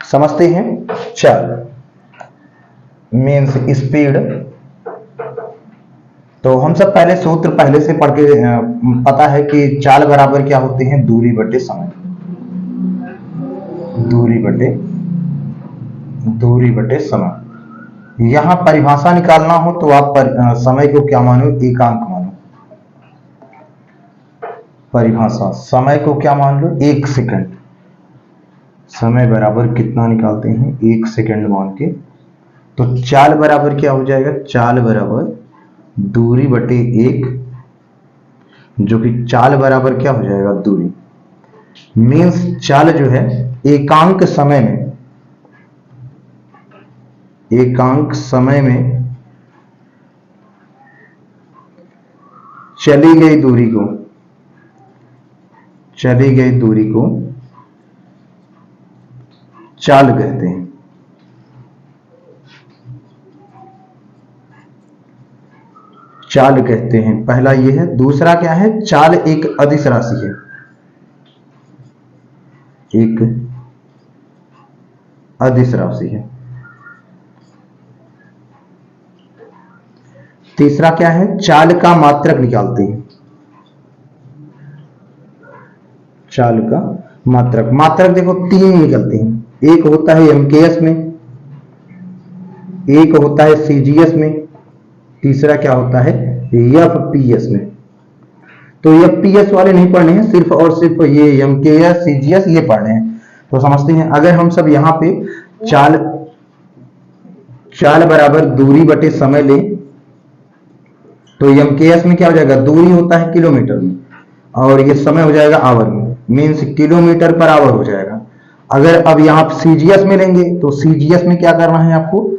समझते हैं। चाल मीन्स स्पीड। तो हम सब पहले सूत्र पहले से पढ़ के पता है कि चाल बराबर क्या होते हैं, दूरी बटे समय। दूरी बटे समय। यहां परिभाषा निकालना हो तो आप समय को क्या मानो, एकांक मानो। परिभाषा समय को क्या मान लो, 1 सेकंड। समय बराबर कितना निकालते हैं, 1 सेकंड मान के। तो चाल बराबर क्या हो जाएगा, चाल बराबर दूरी बटे 1, जो कि चाल बराबर क्या हो जाएगा, दूरी। मीन्स चाल जो है एकांक समय में चली गई दूरी को चाल कहते हैं। पहला ये है। दूसरा क्या है, चाल एक अदिश राशि है। तीसरा क्या है, चाल का मात्रक निकालते हैं। चाल का मात्रक देखो 3 निकलते हैं। एक होता है एमकेएस में, एक होता है सीजीएस में, तीसरा क्या होता है एफपीएस में। तो एफपीएस वाले नहीं पढ़ने हैं, सिर्फ और सिर्फ ये एमकेएस सीजीएस ये पढ़ने हैं। तो समझते हैं, अगर हम सब यहां पे चाल बराबर दूरी बटे समय लें तो एमकेएस में क्या हो जाएगा, दूरी होता है किलोमीटर में और ये समय हो जाएगा आवर में, मीन्स किलोमीटर पर आवर हो जाएगा। अगर अब यहां सीजीएस में लेंगे तो सीजीएस में क्या करना है आपको,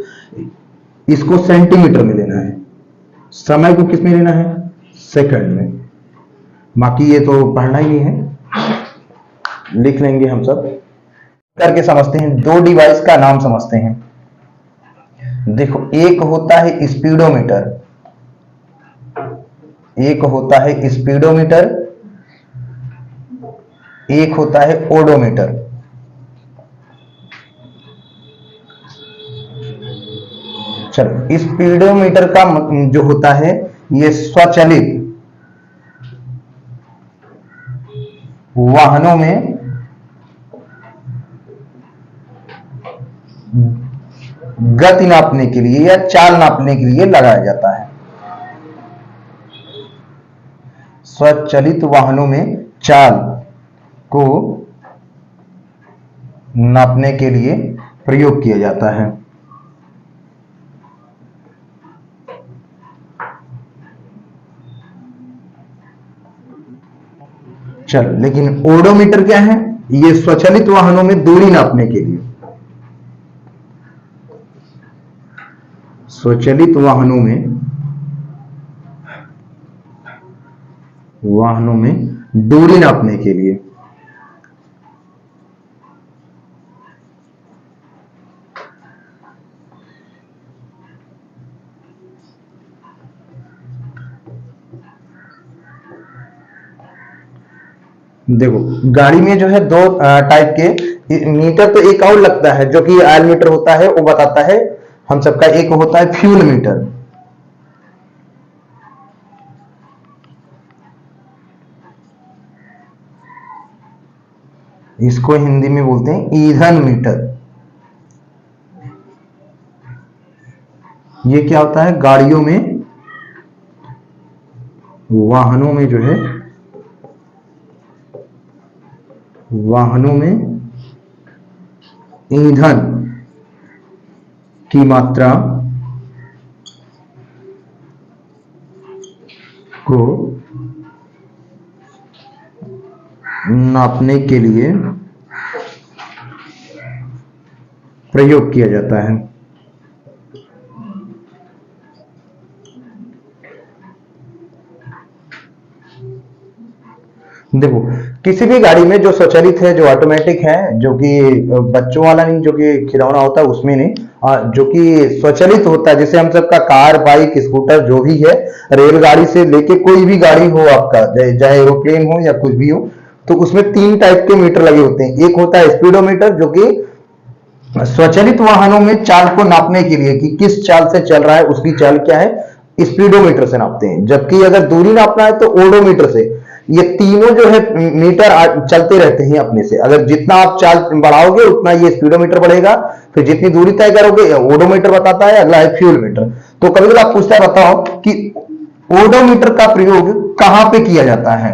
इसको सेंटीमीटर में लेना है, समय को किस में लेना है, सेकंड में। बाकी ये तो पढ़ना ही नहीं है, लिख लेंगे हम सब करके। समझते हैं, 2 डिवाइस का नाम समझते हैं। देखो, एक होता है स्पीडोमीटर, एक होता है ओडोमीटर। चलो, स्पीडोमीटर का जो होता है ये स्वचालित वाहनों में गति नापने के लिए या चाल नापने के लिए लगाया जाता है। स्वचालित वाहनों में चाल को नापने के लिए प्रयोग किया जाता है। चलो, लेकिन ओडोमीटर क्या है, ये स्वचालित वाहनों में दूरी नापने के लिए, स्वचालित वाहनों में दूरी नापने के लिए। देखो, गाड़ी में जो है 2 टाइप के मीटर, तो एक और लगता है जो कि ऑयल मीटर होता है, वो बताता है हम सबका। एक होता है फ्यूल मीटर, इसको हिंदी में बोलते हैं ईंधन मीटर। ये क्या होता है, गाड़ियों में, वाहनों में जो है, वाहनों में ईंधन की मात्रा को नापने के लिए प्रयोग किया जाता है। देखो, किसी भी गाड़ी में जो स्वचालित है, जो ऑटोमेटिक है, जो कि बच्चों वाला नहीं, जो कि खिलौना होता है उसमें नहीं, जो कि स्वचालित होता है, जैसे हम सबका कार, बाइक, स्कूटर जो भी है, रेलगाड़ी से लेके कोई भी गाड़ी हो आपका, चाहे एरोप्लेन हो या कुछ भी हो, तो उसमें 3 टाइप के मीटर लगे होते हैं। एक होता है स्पीडोमीटर, जो कि स्वचालित वाहनों में चाल को नापने के लिए कि किस चाल से चल रहा है, उसकी चाल क्या है, स्पीडोमीटर से नापते हैं। जबकि अगर दूरी नापना है तो ओडोमीटर से। ये तीनों जो है मीटर चलते रहते हैं अपने से। अगर जितना आप चाल बढ़ाओगे उतना ये स्पीडोमीटर बढ़ेगा, फिर जितनी दूरी तय करोगे ओडोमीटर बताता है, अगला है फ्यूल मीटर। तो कभी कभी आप पूछता है बताओ कि ओडोमीटर का प्रयोग कहां पे किया जाता है,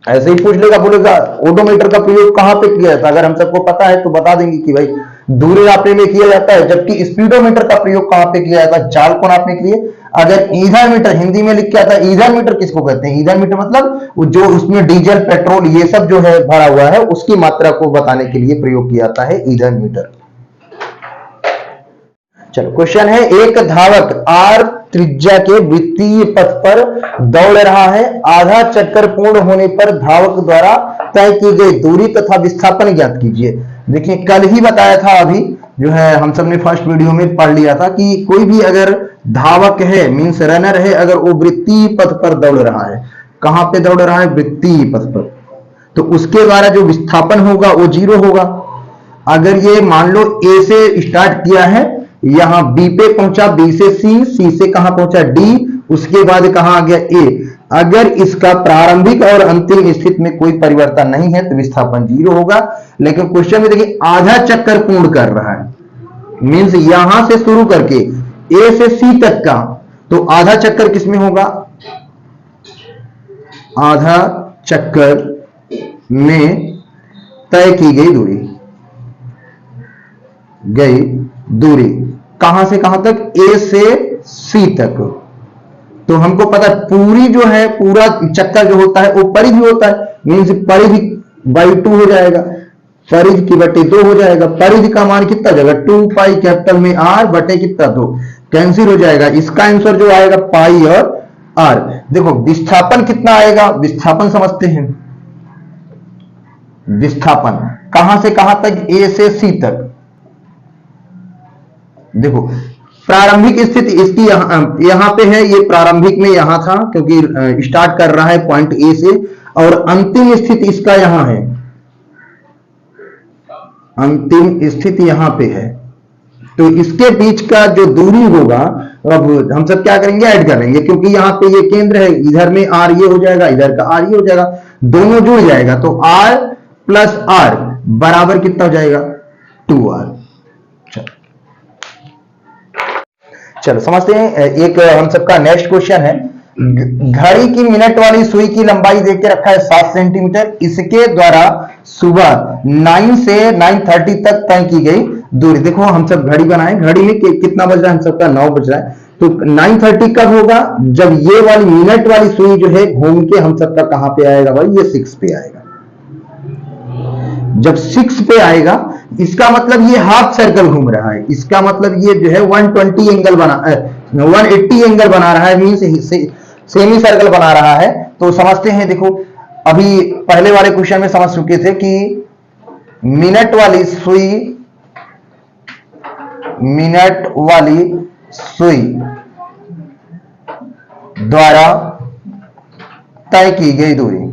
ऐसे ही पूछ लेगा, बोलेगा ओडोमीटर का प्रयोग कहां पे किया जाता है। अगर हम सबको पता है तो बता देंगे कि भाई दूरी नापने में किया जाता है। जबकि स्पीडोमीटर का प्रयोग कहां पे किया जाता है, चाल को नापने के लिए। अगर ईंधन मीटर हिंदी में लिख के आता है, ईंधन मीटर किसको कहते हैं, ईंधन मीटर मतलब जो उसमें डीजल पेट्रोल ये सब जो है भरा हुआ है उसकी मात्रा को बताने के लिए प्रयोग किया जाता है ईंधन मीटर। चलो क्वेश्चन है, एक धावक आर त्रिज्या के वृत्तीय पथ पर दौड़ रहा है। आधा चक्कर पूर्ण होने पर धावक द्वारा तय की गई दूरी तथा विस्थापन ज्ञात कीजिए। देखिए कल ही बताया था, अभी जो है हम सब ने फर्स्ट वीडियो में पढ़ लिया था कि कोई भी अगर धावक है मींस रनर है, अगर वो वृत्तीय पथ पर दौड़ रहा है, कहां पे दौड़ रहा है, वृत्तीय पथ पर, तो उसके द्वारा जो विस्थापन होगा वो 0 होगा। अगर ये मान लो ए से स्टार्ट किया है, यहां बी पे पहुंचा, बी से सी से कहां पहुंचा डी, उसके बाद कहां आ गया ए। अगर इसका प्रारंभिक और अंतिम स्थिति में कोई परिवर्तन नहीं है तो विस्थापन 0 होगा। लेकिन क्वेश्चन में देखिए आधा चक्कर पूर्ण कर रहा है, मींस यहां से शुरू करके ए से सी तक का, तो आधा चक्कर किसमें होगा, आधा चक्कर में तय की गई दूरी कहां से कहां तक, ए से सी तक। तो हमको पता है पूरी जो है पूरा चक्कर जो होता है वो परिधि होता है, मीन्स परिधि बाई 2 हो जाएगा, परिधि की बटे 2 हो जाएगा। परिधि का मान कितना जाएगा, 2 पाई कैपिटल में आर बटे कितना 2, कैंसिल हो जाएगा। इसका आंसर जो आएगा पाई और आर। देखो विस्थापन कितना आएगा, विस्थापन समझते हैं। विस्थापन कहां से कहां तक, ए से सी तक। देखो प्रारंभिक स्थिति इसकी यहां पे है, ये प्रारंभिक में यहां था क्योंकि स्टार्ट कर रहा है पॉइंट ए से, और अंतिम स्थिति इसका यहां है, अंतिम स्थिति यहां पे है। तो इसके बीच का जो दूरी होगा, अब हम सब क्या करेंगे, ऐड कर लेंगे, क्योंकि यहाँ पे ये केंद्र है, इधर में आर ये हो जाएगा, इधर का आर ये हो जाएगा, दोनों जुड़ जाएगा, तो आर प्लस आर बराबर कितना हो जाएगा, 2r। चलो समझते हैं। एक हम सबका नेक्स्ट क्वेश्चन है, घड़ी की मिनट वाली सुई की लंबाई देख के रखा है 7 सेंटीमीटर। इसके द्वारा सुबह 9 से 9:30 तक तय की गई दूरी। देखो हम सब घड़ी बनाए, घड़ी में कितना बज रहा है, हम सबका 9 बज रहा है। तो 9:30 कब होगा, जब ये वाली मिनट वाली सुई जो है घूम के हम सबका कहां पे आएगा भाई, ये 6 पे आएगा। जब 6 पे आएगा इसका मतलब ये हाफ सर्कल घूम रहा है, इसका मतलब ये जो है 180 एंगल बना रहा है, मीन सेमी सर्कल बना रहा है। तो समझते हैं, देखो अभी पहले वाले क्वेश्चन में समझ चुके थे कि मिनट वाली सुई द्वारा तय की गई दूरी।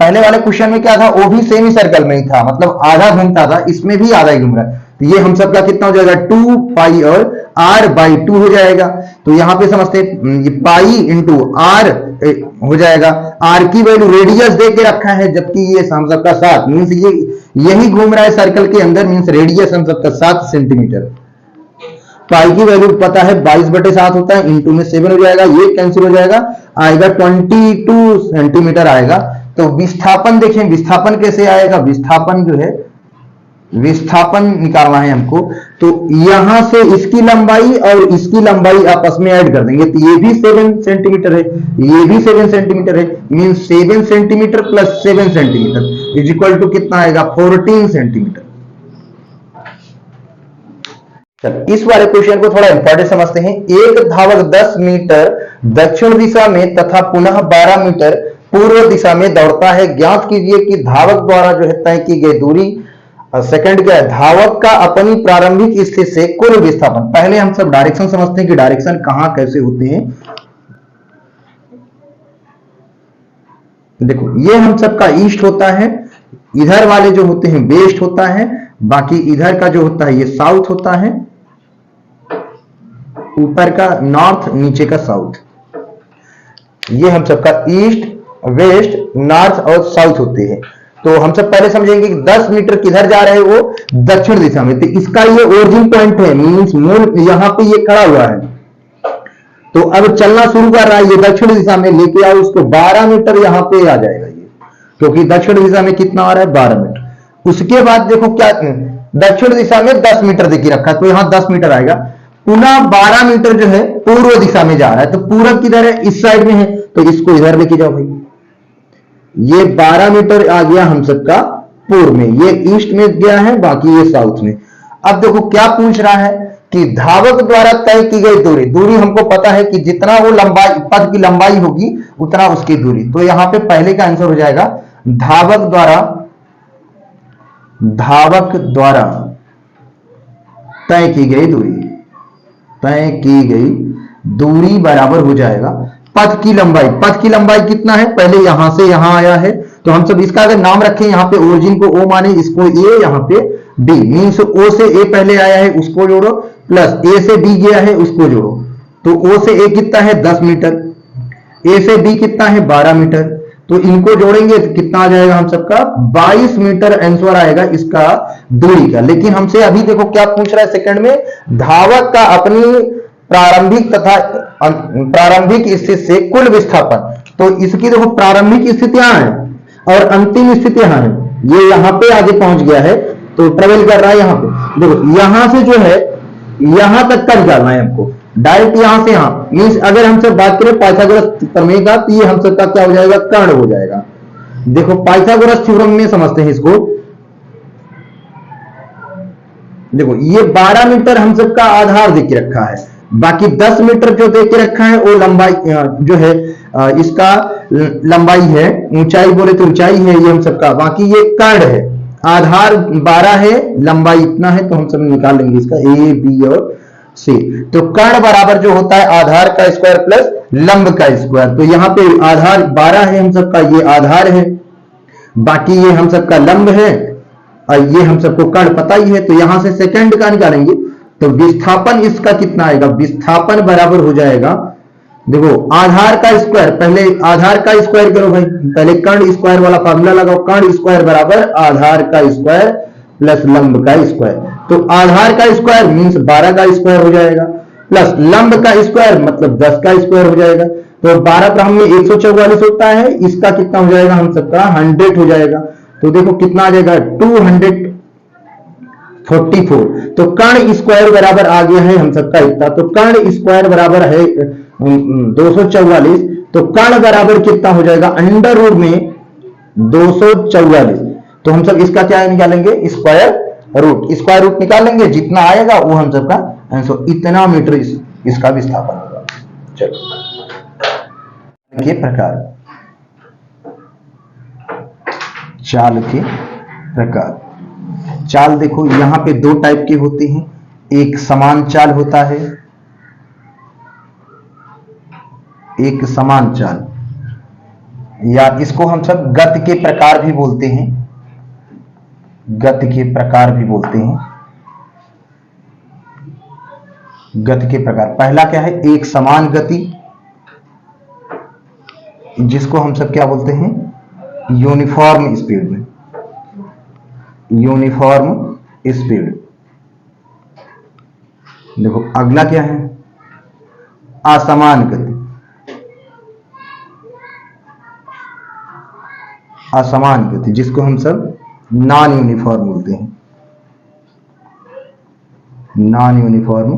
पहले वाले क्वेश्चन में क्या था, वो भी सेमी सर्कल में ही था, मतलब आधा घूमता था, इसमें भी आधा ही घूम रहा है। तो ये हम सबका कितना हो जाएगा, 2 पाई और r बाई 2 हो जाएगा। तो यहां पे समझते हैं पाई इंटू आर हो जाएगा। r की वैल्यू रेडियस दे के रखा है, जबकि ये हम सबका 7 मीन्स ये यही घूम रहा है सर्कल के अंदर, मीन्स रेडियस हम सबका 7 सेंटीमीटर। पाई की वैल्यू पता है 22/7 होता है, इंटू में 7 हो जाएगा, ये कैंसिल हो जाएगा, आएगा 22 सेंटीमीटर आएगा। तो विस्थापन देखें, विस्थापन कैसे आएगा, विस्थापन जो है, विस्थापन निकालना है हमको। तो यहां से इसकी लंबाई और इसकी लंबाई आपस में ऐड कर देंगे, तो ये भी 7 सेंटीमीटर है, ये भी 7 सेंटीमीटर है, mean 7 centimetre plus 7 centimetre is equal to कितना आएगा, 14 सेंटीमीटर। इस वाले क्वेश्चन को थोड़ा इंपॉर्टेंट समझते हैं। एक धावक 10 मीटर दक्षिण दिशा में तथा पुनः 12 मीटर पूर्व दिशा में दौड़ता है। ज्ञात कीजिए कि धावक द्वारा जो है तय की गई दूरी। सेकंड क्या है, धावक का अपनी प्रारंभिक स्थिति से कुल विस्थापन। पहले हम सब डायरेक्शन समझते हैं कि डायरेक्शन कहां कैसे होते हैं। देखो ये हम सबका ईस्ट होता है, इधर वाले जो होते हैं वेस्ट होता है, बाकी इधर का जो होता है ये साउथ होता है, ऊपर का नॉर्थ, नीचे का साउथ। ये हम सबका ईस्ट, वेस्ट, नॉर्थ और साउथ होते हैं। तो हम सब पहले समझेंगे कि 10 मीटर किधर जा रहे हैं, वो दक्षिण दिशा में। तो इसका ये ओरिजिन पॉइंट है, मींस मूल यहां पे ये खड़ा हुआ है। तो अब चलना शुरू कर रहा है ये दक्षिण दिशा में, लेके आओ उसको 12 मीटर यहां पे आ जाएगा ये, क्योंकि दक्षिण दिशा में कितना आ रहा है 12 मीटर। उसके बाद देखो क्या, दक्षिण दिशा में 10 मीटर देखिए रखा है, तो यहां 10 मीटर आएगा। पुनः 12 मीटर जो है पूर्व दिशा में जा रहा है, तो पूरब किधर है, इस साइड में है, तो इसको इधर लेके जाओ भाई। ये 12 मीटर आ गया हम सबका पूर्व में, ये ईस्ट में गया है, बाकी ये साउथ में। अब देखो क्या पूछ रहा है कि धावक द्वारा तय की गई दूरी, दूरी हमको पता है कि जितना वो लंबाई, पथ की लंबाई होगी उतना उसकी दूरी। तो यहां पे पहले का आंसर हो जाएगा धावक द्वारा तय की गई दूरी, तय की गई दूरी बराबर हो जाएगा पथ की लंबाई। पथ की लंबाई कितना है, पहले यहां से यहां आया है, तो हम सब इसका अगर नाम रखें, यहां पे ओरिजिन को ओ माने, इसको ए, यहां पे डी, मीन्स ओ से ए पहले आया है उसको जोड़ो, प्लस ए से बी गया है उसको जोड़ो। तो ओ से ए कितना है 10 मीटर, ए से बी कितना है 12 मीटर, तो इनको जोड़ेंगे तो कितना आ जाएगा हम सबका 22 मीटर आंसर आएगा इसका दूरी का। लेकिन हमसे अभी देखो क्या पूछ रहा है सेकंड में, धावक का अपनी प्रारंभिक तथा प्रारंभिक स्थिति से कुल विस्थापन। तो इसकी देखो प्रारंभिक स्थितियां हैं और अंतिम स्थितियां हैं, ये यहां पे आगे पहुंच गया है, तो ट्रेवल कर रहा है यहां पे। देखो यहां से जो है यहां तक का निकालना है हमको, डायरेक्ट यहां से यहां, मीन्स अगर हमसे बात करें पाइथागोरस प्रमेय का, तो ये हम सबका क्या हो जाएगा, कर्ण हो जाएगा। देखो पाइथागोरस थ्योरम में समझते हैं इसको। देखो ये 12 मीटर हम सबका आधार दे के रखा है, बाकी 10 मीटर जो दे के रखा है वो लंबाई जो है इसका लंबाई है, ऊंचाई बोले तो ऊंचाई है ये हम सबका, बाकी ये कर्ण है। आधार 12 है, लंबाई इतना है, तो हम सब निकाल लेंगे इसका ए, बी और सी। तो कर्ण बराबर जो होता है आधार का स्क्वायर प्लस लंब का स्क्वायर। तो यहाँ पे आधार 12 है हम सबका, ये आधार है, बाकी ये हम सबका लंब है, और ये हम सबको कर्ण पता ही है। तो यहां से सेकंड का निकालेंगे, तो विस्थापन इसका कितना आएगा, विस्थापन बराबर हो जाएगा, देखो आधार का स्क्वायर, पहले आधार का स्क्वायर करो भाई, पहले कर्ण स्क्वायर वाला फार्मूला लगाओ, कर्ण स्क्वायर बराबर आधार का स्क्वायर प्लस लंब का स्क्वायर। तो आधार का स्क्वायर मींस 12 का स्क्वायर हो जाएगा, प्लस लंब का स्क्वायर मतलब 10 का स्क्वायर हो जाएगा। तो 12 क्रम में 144 होता है, इसका कितना हो जाएगा हम सबका 100 हो जाएगा। तो देखो कितना आ जाएगा 244। तो कर्ण स्क्वायर बराबर आ गया है हम सबका इतना, तो कर्ण स्क्वायर बराबर है 244। तो कर्ण बराबर कितना हो जाएगा अंडर रूट में 244। तो हम सब इसका क्या निकालेंगे, स्क्वायर रूट, स्क्वायर रूट निकाल लेंगे, जितना आएगा वो हम सबका आंसर, इतना मीटर इसका विस्थापन होगा। चलो के प्रकार, चाल के प्रकार। चाल देखो यहां पे दो टाइप के होते हैं, एक समान चाल होता है, एक समान चाल, या इसको हम सब गति के प्रकार भी बोलते हैं, गति के प्रकार भी बोलते हैं, गति के प्रकार। पहला क्या है, एक समान गति, जिसको हम सब क्या बोलते हैं, यूनिफॉर्म स्पीड में, यूनिफॉर्म स्पीड। देखो अगला क्या है, असमान गति, असमान गति, जिसको हम सब नॉन यूनिफॉर्म बोलते हैं, नॉन यूनिफॉर्म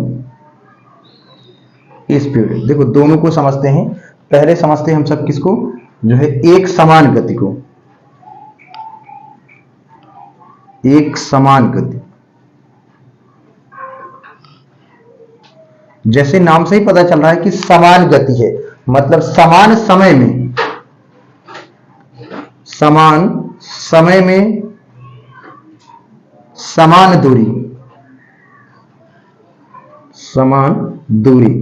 स्पीड। देखो दोनों को समझते हैं, पहले समझते हैं हम सब किसको, जो है एक समान गति को, एक समान गति। जैसे नाम से ही पता चल रहा है कि समान गति है, मतलब समान समय में, समान समय में समान दूरी, समान दूरी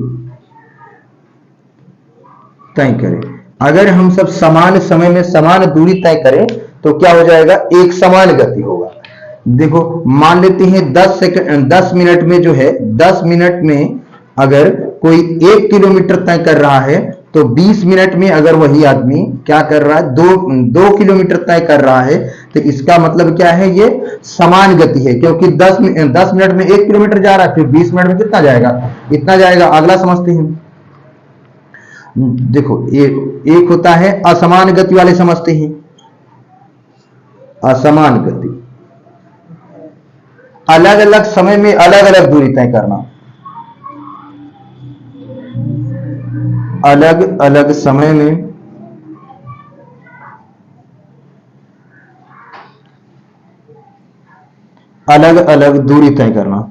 तय करें। अगर हम सब समान समय में समान दूरी तय करें तो क्या हो जाएगा, एक समान गति होगा। देखो मान लेते हैं 10 मिनट में जो है, 10 मिनट में अगर कोई 1 किलोमीटर तय कर रहा है, तो 20 मिनट में अगर वही आदमी क्या कर रहा है, 2 किलोमीटर तय कर रहा है, तो इसका मतलब क्या है, ये समान गति है, क्योंकि 10 मिनट में 1 किलोमीटर जा रहा है, फिर 20 मिनट में कितना जाएगा, इतना जाएगा। अगला समझते हैं। देखो एक होता है असमान गति वाले, समझते हैं। असमान गति, अलग अलग समय में अलग अलग दूरी तय करना, अलग अलग समय में अलग अलग दूरी तय करना।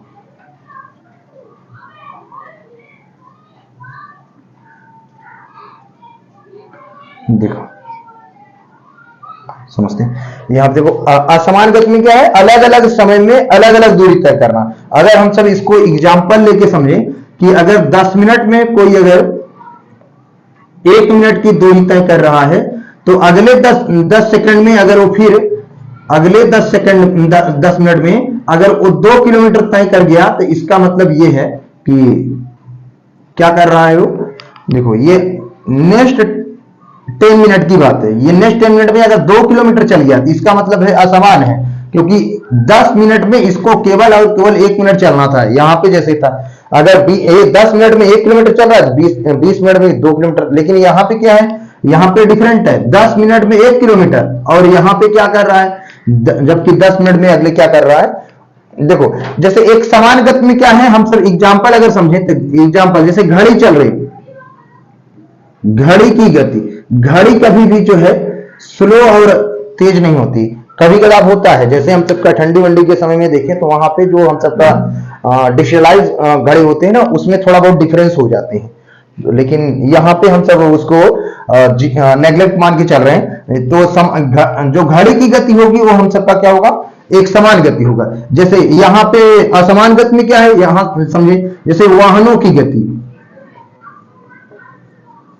देखो समझते हैं, यहां पे देखो असमान गति में क्या है, अलग अलग समय में अलग अलग दूरी तय करना। अगर हम सब इसको एग्जांपल लेके समझे कि अगर 10 मिनट में कोई अगर 1 मिनट की दूरी तय कर रहा है, तो अगले 10 सेकंड में अगर वो फिर अगले 10 मिनट में अगर वो 2 किलोमीटर तय कर गया, तो इसका मतलब ये है कि क्या कर रहा है वो। देखो ये नेक्स्ट 10 मिनट की बात है, ये नेक्स्ट 10 मिनट में अगर 2 किलोमीटर चल गया, तो इसका मतलब है असमान है, क्योंकि 10 मिनट में इसको केवल और केवल 1 मिनट चलना था। यहां पे जैसे था, अगर 10 मिनट में 1 किलोमीटर चल रहा है, 20 मिनट में 2 किलोमीटर, लेकिन यहां पे क्या है, यहां पे डिफरेंट है, 10 मिनट में 1 किलोमीटर, और यहां पे क्या कर रहा है, जबकि 10 मिनट में अगले क्या कर रहा है। देखो जैसे एक समान गति में क्या है, हम सब एग्जांपल अगर समझे, तो एग्जांपल जैसे घड़ी चल रही, घड़ी की गति, घड़ी कभी भी जो है स्लो और तेज नहीं होती, कभी कभार होता है। जैसे हम सबका ठंडी वंडी के समय में देखें, तो वहां पे जो हम सबका डिजिटलाइज घड़ी होते हैं ना, उसमें थोड़ा बहुत डिफरेंस हो जाते हैं, लेकिन यहाँ पे हम सब उसको नेग्लेक्ट मान के चल रहे हैं। तो जो घड़ी की गति होगी वो हम सबका क्या होगा, एक समान गति होगा। जैसे यहाँ पे असमान गति में क्या है, यहां समझे जैसे वाहनों की गति,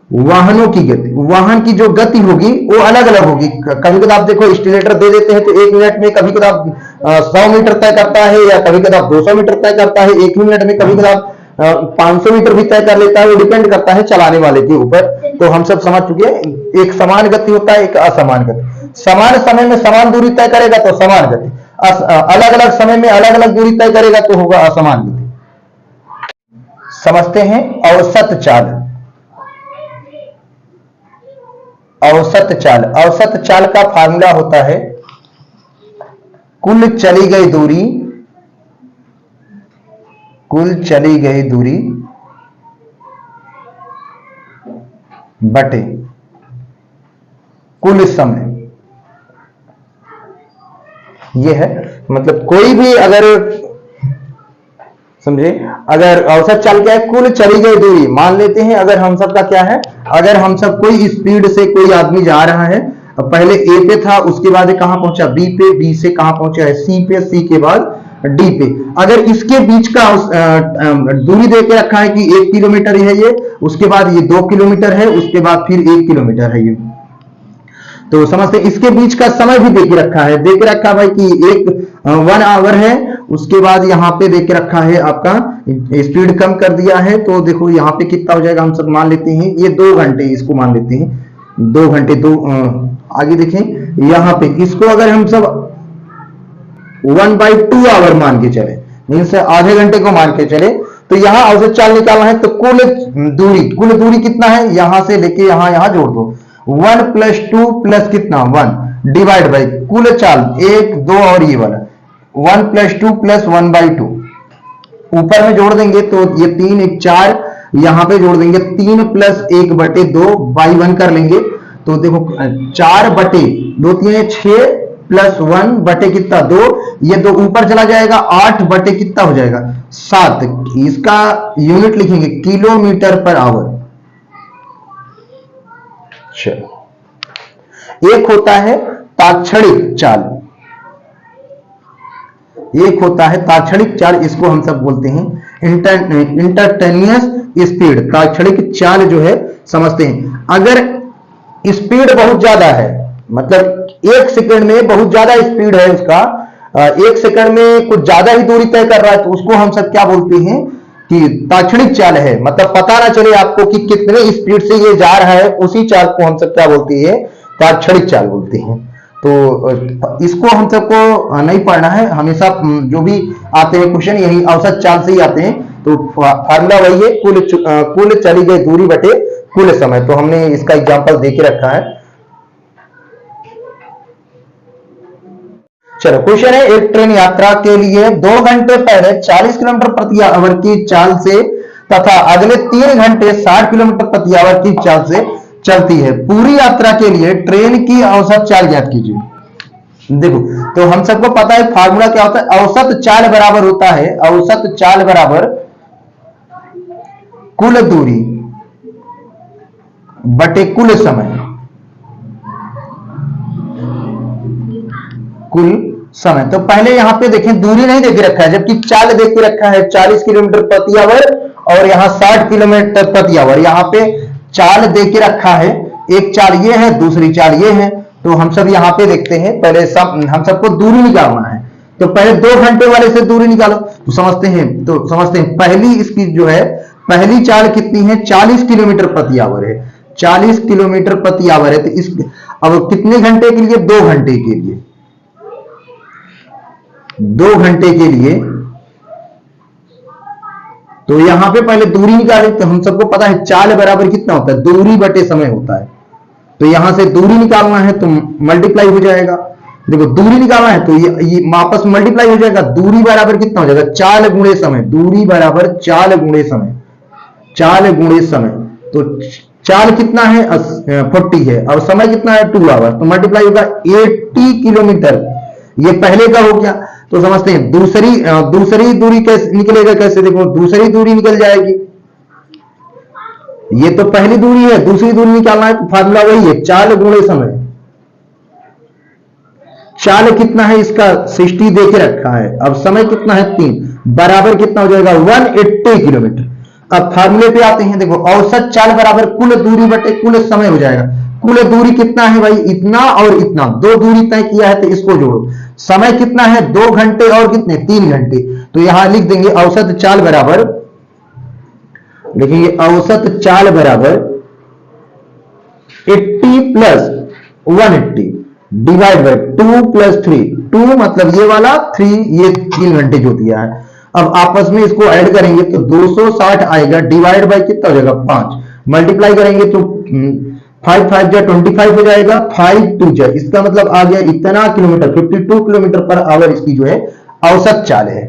वाहनों की गति, वाहन की जो गति होगी वो अलग अलग होगी। कभी कभी आप देखो स्टीलेटर दे देते हैं, तो 1 मिनट में कभी कभी 100 मीटर तय करता है, या कभी कभी 200 मीटर तय करता है 1 ही मिनट में, कभी कभी 500 मीटर भी तय कर लेता है। वो डिपेंड करता है चलाने वाले के ऊपर। तो हम सब समझ चुके हैं, एक समान गति होता है, एक असमान गति। समान समय में समान दूरी तय करेगा तो समान गति, अलग अलग समय में अलग अलग दूरी तय करेगा तो होगा असमान गति। समझते हैं औसत चाल। औसत चाल, औसत चाल का फार्मूला होता है कुल चली गई दूरी, कुल चली गई दूरी बटे कुल समय। यह है, मतलब कोई भी अगर समझे, अगर औसत चाल क्या है, कुल चली गई दूरी। मान लेते हैं अगर हम सब का क्या है, अगर हम सब कोई स्पीड से कोई आदमी जा रहा है, पहले ए पे था, उसके बाद कहां पहुंचा, बी पे, बी से कहां पहुंचा है, सी पे, सी के बाद डी पे। अगर इसके बीच का दूरी दे के रखा है कि 1 किलोमीटर है ये, उसके बाद ये 2 किलोमीटर है, उसके बाद फिर 1 किलोमीटर है ये, तो समझते इसके बीच का समय भी देके रखा है, देके रखा भाई कि 1 आवर है। उसके बाद यहाँ पे देके रखा है आपका स्पीड कम कर दिया है, तो देखो यहाँ पे कितना हो जाएगा, हम सब मान लेते हैं ये 2 घंटे, इसको मान लेते हैं 2 घंटे। तो आगे देखें यहाँ पे इसको अगर हम सब 1/2 आवर मान के चले, मीन्स आधे घंटे को मान के चले, तो यहाँ औसत चाल निकालना है। तो कुल दूरी कितना है, यहां से लेके यहां जोड़ दो, 1 + 2 + कितना 1 डिवाइड बाई कुल चाल 1 2 और ये वाला 1 + 2 + 1/2 ऊपर में जोड़ देंगे, तो ये 3 1 4, यहां पे जोड़ देंगे 3 + 1/2 बाई 1 कर लेंगे। तो देखो 4/2 3 6 + 1 बटे कितना 2, ये 2 ऊपर चला जाएगा, 8 बटे कितना हो जाएगा 7। इसका यूनिट लिखेंगे km/h। एक होता है ताक्षणिक चाल, एक होता है ताक्षणिक चाल, इसको हम सब बोलते हैं इंस्टैन्टेनियस स्पीड। ताक्षणिक चाल जो है समझते हैं, अगर स्पीड बहुत ज्यादा है, मतलब 1 सेकंड में बहुत ज्यादा स्पीड है उसका, 1 सेकंड में कुछ ज्यादा ही दूरी तय कर रहा है, तो उसको हम सब क्या बोलते हैं कि ताक्षणिक चाल है। मतलब पता ना चले आपको कि कितने स्पीड से ये जा रहा है, उसी चाल को हम सब क्या बोलते हैं, ताक्षणिक चाल बोलते हैं। तो इसको हम सबको नहीं पढ़ना है, हमेशा जो भी आते हैं क्वेश्चन यही औसत चाल से ही आते हैं। तो फार्मूला वही है, कुल चली गई दूरी बटे कुल समय। तो हमने इसका एग्जांपल दे के रखा है। चलो क्वेश्चन है, एक ट्रेन यात्रा के लिए 2 घंटे पहले 40 किलोमीटर प्रति आवर की चाल से तथा अगले 3 घंटे 60 किलोमीटर प्रति आवर की चाल से चलती है। पूरी यात्रा के लिए ट्रेन की औसत चाल ज्ञात कीजिए। देखो, तो हम सबको पता है फार्मूला क्या होता है, औसत चाल बराबर होता है, औसत चाल बराबर कुल दूरी बटे कुल समय, कुल समय। तो पहले यहां पे देखें दूरी नहीं देके रखा है, जबकि चाल देख के रखा है 40 किलोमीटर प्रति आवर और यहां 60 किलोमीटर प्रति आवर। यहां पे चाल दे के रखा है, एक चाल ये है, दूसरी चाल ये है। तो हम सब यहां पे देखते हैं, पहले हम सबको दूरी निकालना है। तो पहले 2 घंटे वाले से दूरी निकालो। तो समझते हैं पहली इसकी जो है, पहली चाल कितनी है, 40 किलोमीटर प्रति आवर है, 40 किलोमीटर प्रति आवर है। तो इस अब कितने घंटे के लिए, 2 घंटे के लिए, 2 घंटे के लिए। तो यहां पे पहले दूरी निकाले, तो हम सबको पता है चाल बराबर कितना होता है, दूरी बटे समय होता है। तो यहां से दूरी निकालना है तो मल्टीप्लाई हो जाएगा। देखो दूरी निकालना है तो ये वापस मल्टीप्लाई हो जाएगा। दूरी बराबर कितना हो जाएगा, चाल गुणे समय, दूरी बराबर चाल गुणे समय, चाल गुणे समय। तो चाल कितना है, 40 है, और समय कितना है, 2 आवर। तो मल्टीप्लाई होगा 80 किलोमीटर। ये पहले का हो गया। तो समझते हैं दूसरी दूरी कैसे निकलेगा, कैसे, देखो दूसरी दूरी निकल जाएगी। ये तो पहली दूरी है, दूसरी दूरी निकालना है तो फार्मूला वही है, चाल गुणे समय। चाल कितना है इसका, 60 दे के रखा है, अब समय कितना है 3, बराबर कितना हो जाएगा 180 किलोमीटर। अब फार्मूले पे आते हैं। देखो औसत चाल बराबर कुल दूरी बटे कुल समय हो जाएगा। कुल दूरी कितना है भाई, इतना और इतना, 2 दूरी तय किया है तो इसको जोड़ो। समय कितना है, 2 घंटे और कितने, 3 घंटे। तो यहां लिख देंगे औसत चाल बराबर, लिखेंगे औसत चाल बराबर 80 प्लस 180 डिवाइड बाय 2 प्लस 3, 2 मतलब ये वाला, 3 ये 3 घंटे जो दिया है। अब आपस में इसको ऐड करेंगे तो 260 आएगा, डिवाइड बाय कितना हो जाएगा 5, मल्टीप्लाई करेंगे तो 5 5 जा 25 हो जाएगा, 5 2 जा, इसका मतलब आ गया इतना किलोमीटर, 52 किलोमीटर पर आवर इसकी जो है औसत चाल है।